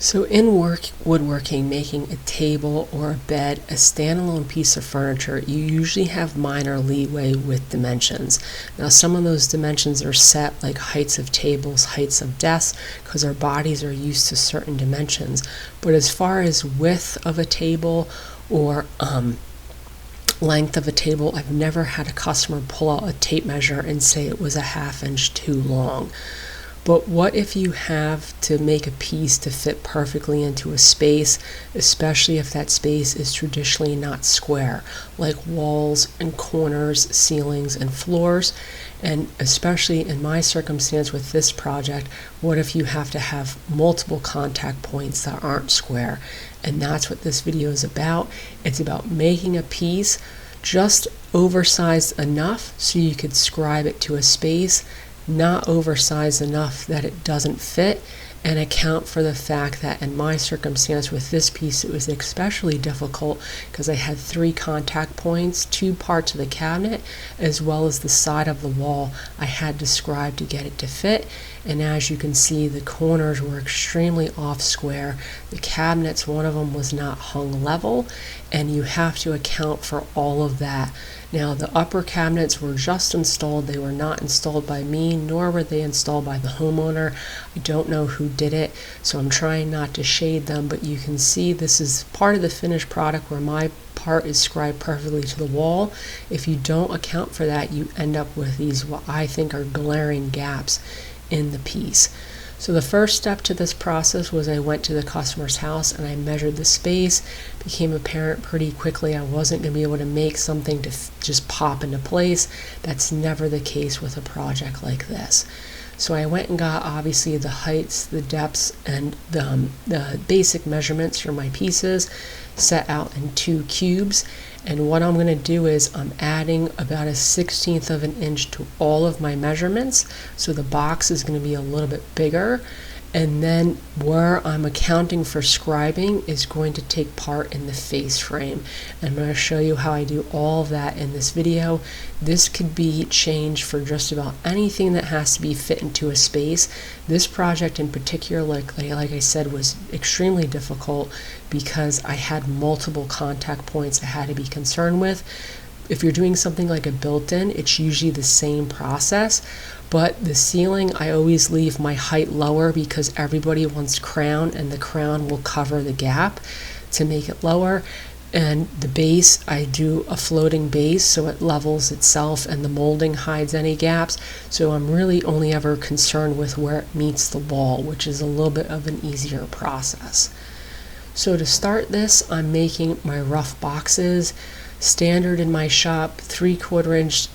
So in woodworking, making a table or a bed a standalone piece of furniture, you usually have minor leeway with dimensions. Now some of those dimensions are set, like heights of tables, heights of desks, because our bodies are used to certain dimensions. But as far as width of a table or length of a table, I've never had a customer pull out a tape measure and say it was a ½ inch too long. But what if you have to make a piece to fit perfectly into a space, especially if that space is traditionally not square, like walls and corners, ceilings and floors? And especially in my circumstance with this project, what if you have to have multiple contact points that aren't square? And that's what this video is about. It's about making a piece just oversized enough so you could scribe it to a space, not oversized enough that it doesn't fit, and account for the fact that in my circumstance with this piece, it was especially difficult because I had 3 contact points, 2 parts of the cabinet, as well as the side of the wall I had to scribe to get it to fit. And as you can see, the corners were extremely off square. The cabinets, one of them was not hung level, and you have to account for all of that. Now, the upper cabinets were just installed. They were not installed by me, nor were they installed by the homeowner. I don't know who did it, so I'm trying not to shade them, but you can see this is part of the finished product where my part is scribed perfectly to the wall. If you don't account for that, you end up with these what I think are glaring gaps in the piece. So the first step to this process was I went to the customer's house and I measured the space. It became apparent pretty quickly I wasn't going to be able to make something to just pop into place. That's never the case with a project like this. So I went and got obviously the heights, the depths, and the basic measurements for my pieces set out in 2 cubes. And what I'm going to do is I'm adding about 1/16 of an inch to all of my measurements. So the box is going to be a little bit bigger. And then where I'm accounting for scribing is going to take part in the face frame. And I'm going to show you how I do all of that in this video. This could be changed for just about anything that has to be fit into a space. This project in particular, like I said, was extremely difficult because I had multiple contact points I had to be concerned with. If you're doing something like a built-in, it's usually the same process. But the ceiling, I always leave my height lower because everybody wants crown, and the crown will cover the gap to make it lower. And the base, I do a floating base so it levels itself and the molding hides any gaps. So I'm really only ever concerned with where it meets the wall, which is a little bit of an easier process. So to start this, I'm making my rough boxes. Standard in my shop, 3/4 inch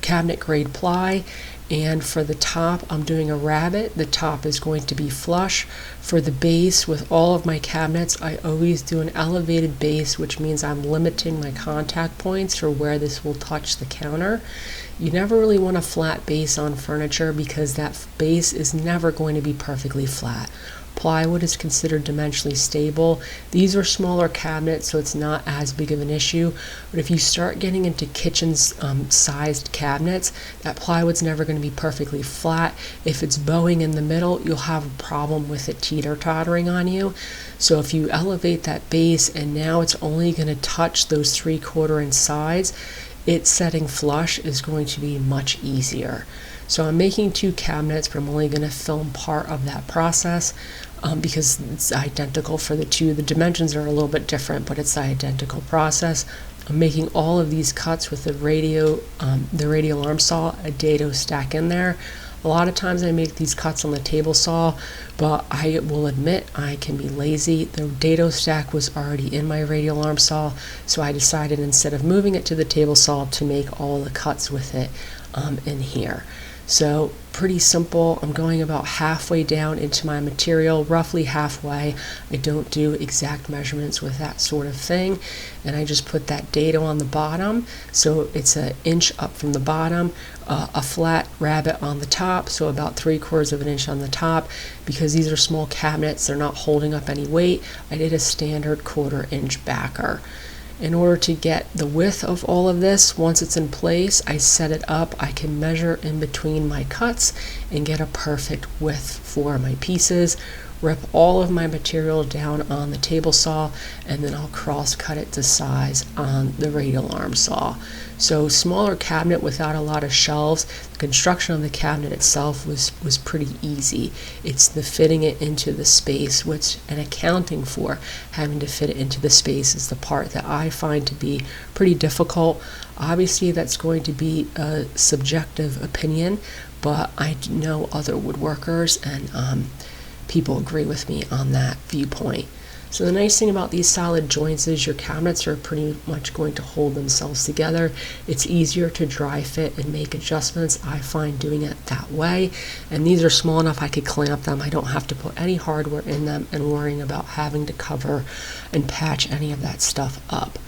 cabinet grade ply. And for the top, I'm doing a rabbet. The top is going to be flush. For the base, with all of my cabinets, I always do an elevated base, which means I'm limiting my contact points for where this will touch the counter. You never really want a flat base on furniture because that base is never going to be perfectly flat. Plywood is considered dimensionally stable. These are smaller cabinets, so it's not as big of an issue. But if you start getting into kitchen-sized cabinets, that plywood's never going to be perfectly flat. If it's bowing in the middle, you'll have a problem with it teeter-tottering on you. So if you elevate that base and now it's only going to touch those 3/4 inch sides, it setting flush is going to be much easier. So I'm making 2 cabinets, but I'm only going to film part of that process because it's identical for the 2. The dimensions are a little bit different, but it's the identical process. I'm making all of these cuts with the radial arm saw, a dado stack in there. A lot of times I make these cuts on the table saw, but I will admit I can be lazy. The dado stack was already in my radial arm saw, so I decided instead of moving it to the table saw to make all the cuts with it in here. So pretty simple. I'm going about halfway down into my material, roughly halfway. I don't do exact measurements with that sort of thing. And I just put that dado on the bottom. So it's 1 inch up from the bottom, a flat rabbet on the top. So about 3/4 of an inch on the top. Because these are small cabinets, they're not holding up any weight. I did a standard 1/4 inch backer. In order to get the width of all of this, once it's in place, I set it up. I can measure in between my cuts and get a perfect width for my pieces. rip all of my material down on the table saw, and then I'll cross cut it to size on the radial arm saw. So smaller cabinet without a lot of shelves. The construction of the cabinet itself was pretty easy. It's the fitting it into the space, which, and accounting for having to fit it into the space, is the part that I find to be pretty difficult. Obviously that's going to be a subjective opinion, but I know other woodworkers and people agree with me on that viewpoint. So the nice thing about these solid joints is your cabinets are pretty much going to hold themselves together. It's easier to dry fit and make adjustments. I find doing it that way. And these are small enough I could clamp them. I don't have to put any hardware in them and worrying about having to cover and patch any of that stuff up.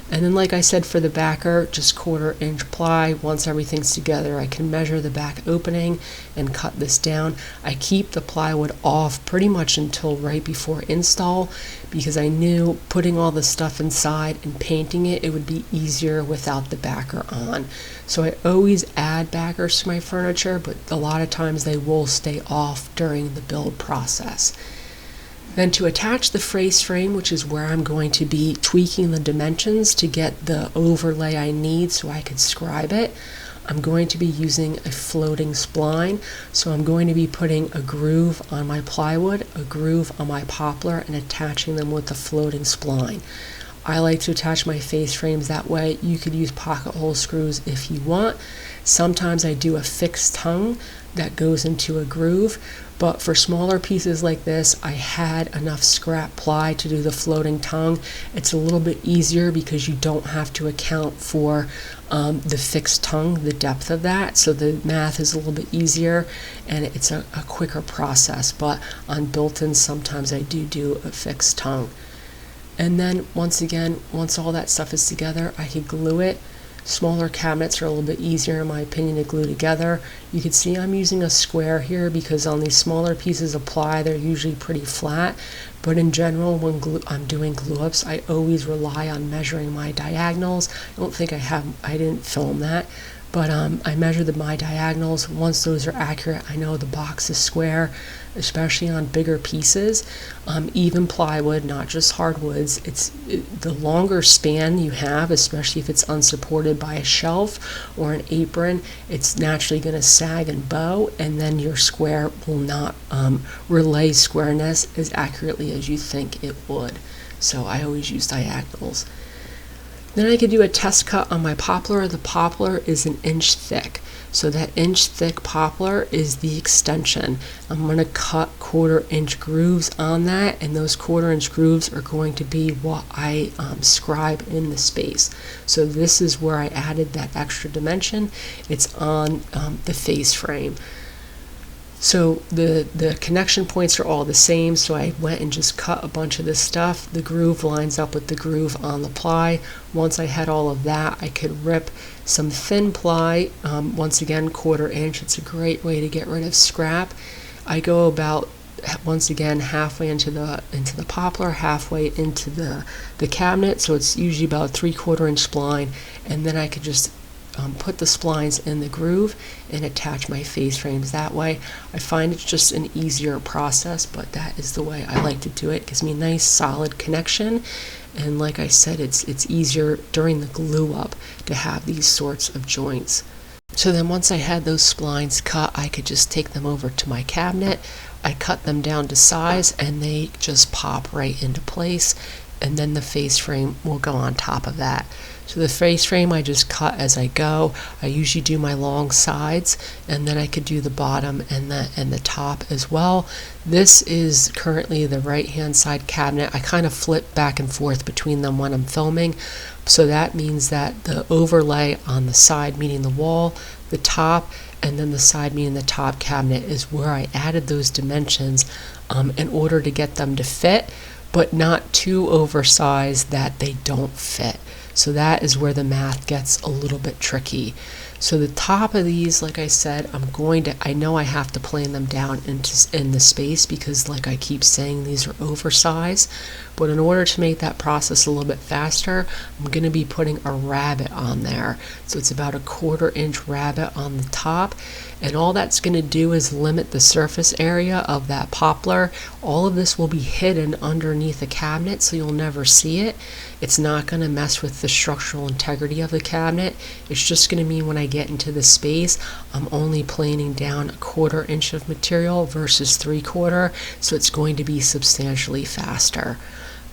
And then, like I said, for the backer, just 1/4 inch ply. Once everything's together, I can measure the back opening and cut this down. I keep the plywood off pretty much until right before install, because I knew putting all the stuff inside and painting it would be easier without the backer on. So I always add backers to my furniture, but a lot of times they will stay off during the build process. Then to attach the face frame, which is where I'm going to be tweaking the dimensions to get the overlay I need so I could scribe it, I'm going to be using a floating spline. So I'm going to be putting a groove on my plywood, a groove on my poplar, and attaching them with the floating spline. I like to attach my face frames that way. You could use pocket hole screws if you want. Sometimes I do a fixed tongue that goes into a groove, but for smaller pieces like this, I had enough scrap ply to do the floating tongue. It's a little bit easier because you don't have to account for the fixed tongue, the depth of that, so the math is a little bit easier and it's a quicker process. But on built-ins, sometimes I do a fixed tongue. And then once all that stuff is together, I can glue it. Smaller cabinets are a little bit easier, in my opinion, to glue together. You can see I'm using a square here because on these smaller pieces of ply, they're usually pretty flat. But in general, when I'm doing glue-ups, I always rely on measuring my diagonals. I don't think I didn't film that. But I measure my diagonals. Once those are accurate, I know the box is square, especially on bigger pieces. Even plywood, not just hardwoods. The longer span you have, especially if it's unsupported by a shelf or an apron, it's naturally going to sag and bow, and then your square will not relay squareness as accurately as you think it would. So I always use diagonals. Then I could do a test cut on my poplar. The poplar is 1 inch thick. So that 1 inch thick poplar is the extension. I'm going to cut 1/4 inch grooves on that, and those 1/4 inch grooves are going to be what I scribe in the space. So this is where I added that extra dimension. It's on the face frame. So the connection points are all the same, so I went and just cut a bunch of this stuff. The groove lines up with the groove on the ply. Once I had all of that, I could rip some thin ply, once again 1/4 inch. It's a great way to get rid of scrap. I go about, once again, halfway into the poplar, halfway into the cabinet, so it's usually about a 3/4 inch spline, and then I could just put the splines in the groove and attach my face frames that way. I find it's just an easier process, but that is the way I like to do it. It gives me a nice solid connection, and like I said, it's easier during the glue up to have these sorts of joints. So then once I had those splines cut, I could just take them over to my cabinet. I cut them down to size and they just pop right into place, and then the face frame will go on top of that. So the face frame I just cut as I go. I usually do my long sides, and then I could do the bottom and the top as well. This is currently the right hand side cabinet. I kind of flip back and forth between them when I'm filming. So that means that the overlay on the side, meaning the wall, the top, and then the side, meaning the top cabinet, is where I added those dimensions in order to get them to fit, but not too oversized that they don't fit. So that is where the math gets a little bit tricky. So the top of these, like I said, I know I have to plane them down in the space because, like I keep saying, these are oversized. But in order to make that process a little bit faster, I'm going to be putting a rabbet on there. So it's about a 1/4 inch rabbet on the top. And all that's going to do is limit the surface area of that poplar. All of this will be hidden underneath the cabinet, so you'll never see it. It's not going to mess with the structural integrity of the cabinet. It's just going to mean when I get into the space, I'm only planing down a 1/4 inch of material versus 3/4, so it's going to be substantially faster.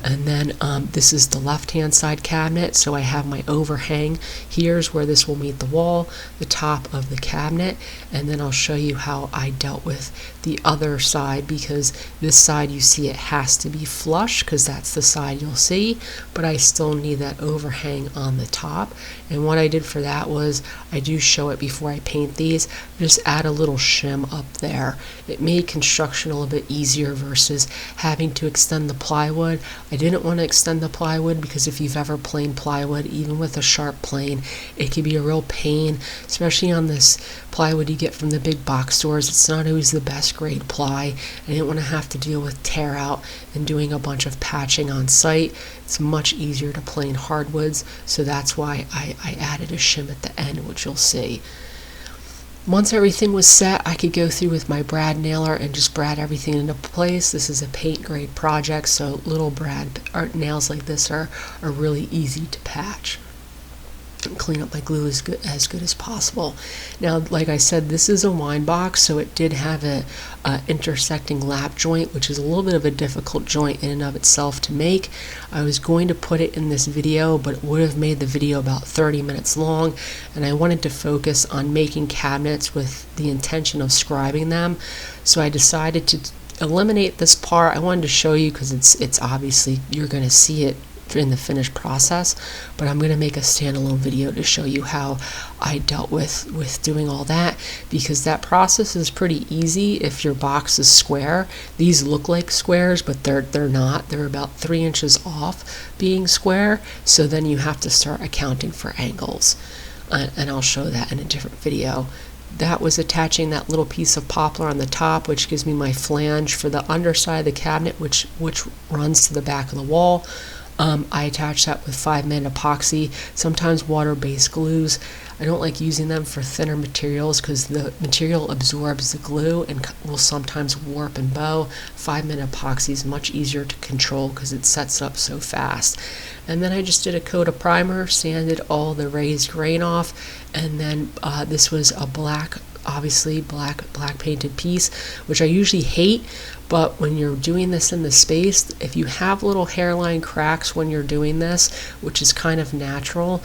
And then this is the left-hand side cabinet, so I have my overhang. Here's where this will meet the wall, the top of the cabinet, and then I'll show you how I dealt with the other side, because this side, you see, it has to be flush because that's the side you'll see, but I still need that overhang on the top. And what I did for that was, I do show it before I paint these, just add a little shim up there. It made construction a little bit easier versus having to extend the plywood. I didn't want to extend the plywood because if you've ever planed plywood, even with a sharp plane, it can be a real pain, especially on this plywood you get from the big box stores. It's not always the best grade ply. I didn't want to have to deal with tear out and doing a bunch of patching on site. It's much easier to plane hardwoods, so that's why I added a shim at the end, which you'll see. Once everything was set, I could go through with my brad nailer and just brad everything into place. This is a paint grade project, so little brad nails like this are really easy to patch. Clean up my glue as good as possible. Now, like I said, this is a wine box, so it did have a intersecting lap joint, which is a little bit of a difficult joint in and of itself to make. I was going to put it in this video, but it would have made the video about 30 minutes long, and I wanted to focus on making cabinets with the intention of scribing them. So I decided to eliminate this part. I wanted to show you because it's obviously, you're going to see it in the finished process, but I'm going to make a standalone video to show you how I dealt with doing all that, because that process is pretty easy if your box is square. These look like squares, but they're not. They're about 3 inches off being square, so then you have to start accounting for angles, and I'll show that in a different video. That was attaching that little piece of poplar on the top, which gives me my flange for the underside of the cabinet, which runs to the back of the wall. I attach that with 5-minute epoxy, sometimes water-based glues. I don't like using them for thinner materials because the material absorbs the glue and will sometimes warp and bow. 5-minute epoxy is much easier to control because it sets up so fast. And then I just did a coat of primer, sanded all the raised grain off, and then this was a black, obviously black painted piece, which I usually hate, but when you're doing this in the space, if you have little hairline cracks when you're doing this, which is kind of natural,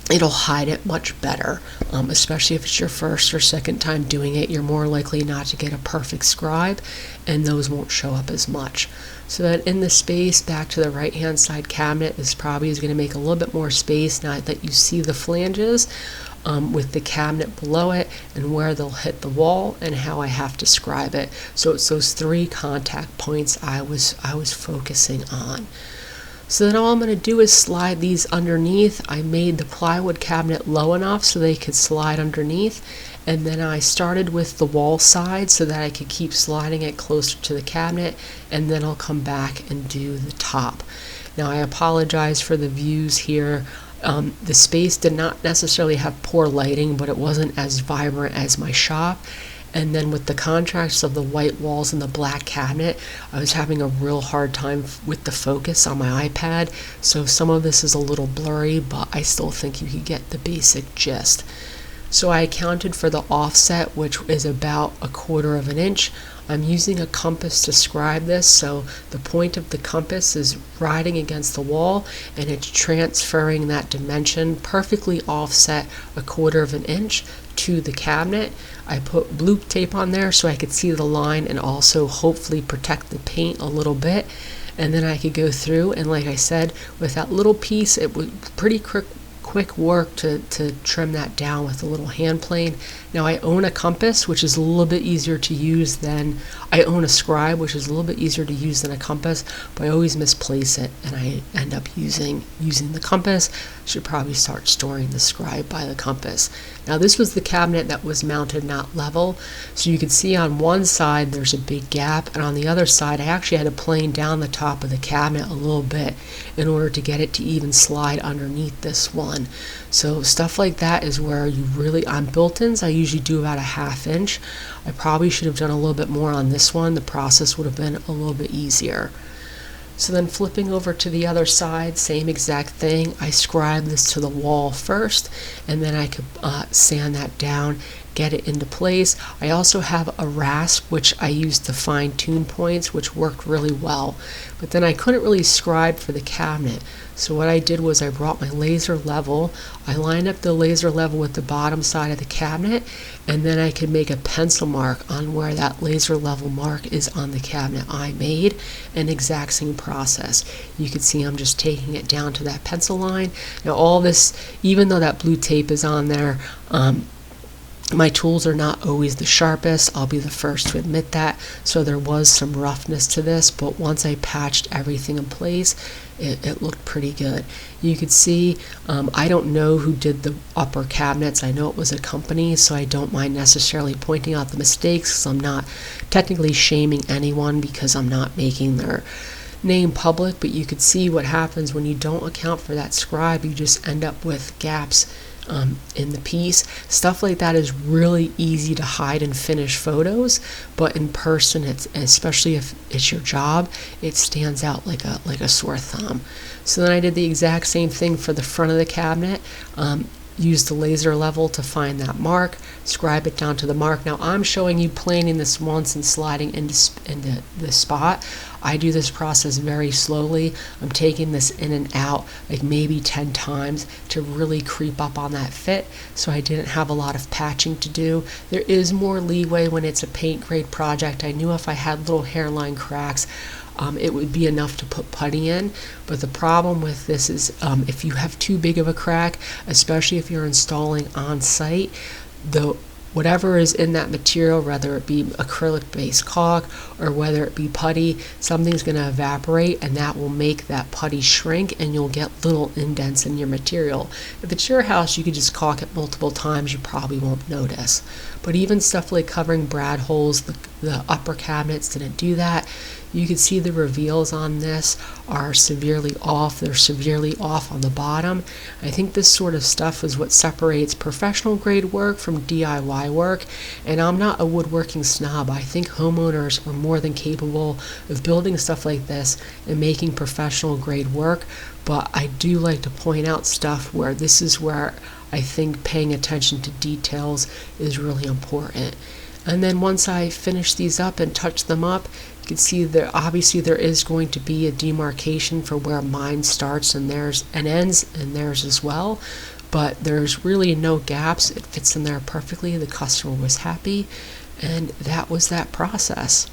it'll hide it much better, especially if it's your first or second time doing it. You're more likely not to get a perfect scribe, and those won't show up as much. So that in the space back to the right hand side cabinet, this probably is going to make a little bit more space now that you see the flanges with the cabinet below it and where they'll hit the wall and how I have to scribe it. So it's those 3 contact points I was focusing on. So then all I'm going to do is slide these underneath. I made the plywood cabinet low enough so they could slide underneath, and then I started with the wall side so that I could keep sliding it closer to the cabinet, and then I'll come back and do the top. Now I apologize for the views here. The space did not necessarily have poor lighting, but it wasn't as vibrant as my shop. And then with the contrast of the white walls and the black cabinet, I was having a real hard time with the focus on my iPad. So some of this is a little blurry, but I still think you can get the basic gist. So I accounted for the offset, which is about 1/4 inch. I'm using a compass to scribe this, so the point of the compass is riding against the wall and it's transferring that dimension perfectly offset 1/4 inch to the cabinet. I put blue tape on there so I could see the line and also hopefully protect the paint a little bit, and then I could go through, and like I said, with that little piece, it was pretty quick quick work to trim that down with a little hand plane. Now I own a compass, which is a little bit easier to use than, I own a scribe, which is a little bit easier to use than a compass, but I always misplace it and I end up using the compass. Should probably start storing the scribe by the compass. Now this was the cabinet that was mounted not level, so you can see on one side there's a big gap, and on the other side I actually had to plane down the top of the cabinet a little bit in order to get it to even slide underneath this one. So stuff like that is where you really, on built-ins I usually do about a 1/2 inch. I probably should have done a little bit more on this one. The process would have been a little bit easier. So then flipping over to the other side, same exact thing. I scribe this to the wall first, and then I could sand that down, get it into place. I also have a rasp, which I used to fine tune points, which worked really well. But then I couldn't really scribe for the cabinet. So what I did was I brought my laser level, I lined up the laser level with the bottom side of the cabinet, and then I could make a pencil mark on where that laser level mark is on the cabinet I made. An exact same process. You can see I'm just taking it down to that pencil line. Now all this, even though that blue tape is on there, my tools are not always the sharpest. I'll be the first to admit that. So there was some roughness to this, but once I patched everything in place, it looked pretty good. You could see, I don't know who did the upper cabinets. I know it was a company, so I don't mind necessarily pointing out the mistakes, because I'm not technically shaming anyone because I'm not making their name public. But you could see what happens when you don't account for that scribe. You just end up with gaps in the piece. Stuff like that is really easy to hide in finished photos, but in person, it's, especially if it's your job, it stands out like a sore thumb. So then I did the exact same thing for the front of the cabinet. Use the laser level to find that mark, scribe it down to the mark. Now I'm showing you planing this once and sliding into the spot. I do this process very slowly. I'm taking this in and out like maybe 10 times to really creep up on that fit, so I didn't have a lot of patching to do. There is more leeway when it's a paint grade project. I knew if I had little hairline cracks, it would be enough to put putty in. But the problem with this is if you have too big of a crack, especially if you're installing on site, whatever is in that material, whether it be acrylic based caulk or whether it be putty, something's going to evaporate, and that will make that putty shrink, and you'll get little indents in your material. If it's your house, you could just caulk it multiple times, you probably won't notice. But even stuff like covering brad holes, the upper cabinets didn't do that. You can see the reveals on this are severely off. They're severely off on the bottom. I think this sort of stuff is what separates professional grade work from DIY work. And I'm not a woodworking snob. I think homeowners are more than capable of building stuff like this and making professional grade work. But I do like to point out stuff where this is where I think paying attention to details is really important. And then once I finish these up and touch them up, you can see that obviously there is going to be a demarcation for where mine starts and theirs and ends, and theirs as well. But there's really no gaps. It fits in there perfectly. The customer was happy, and that was that process.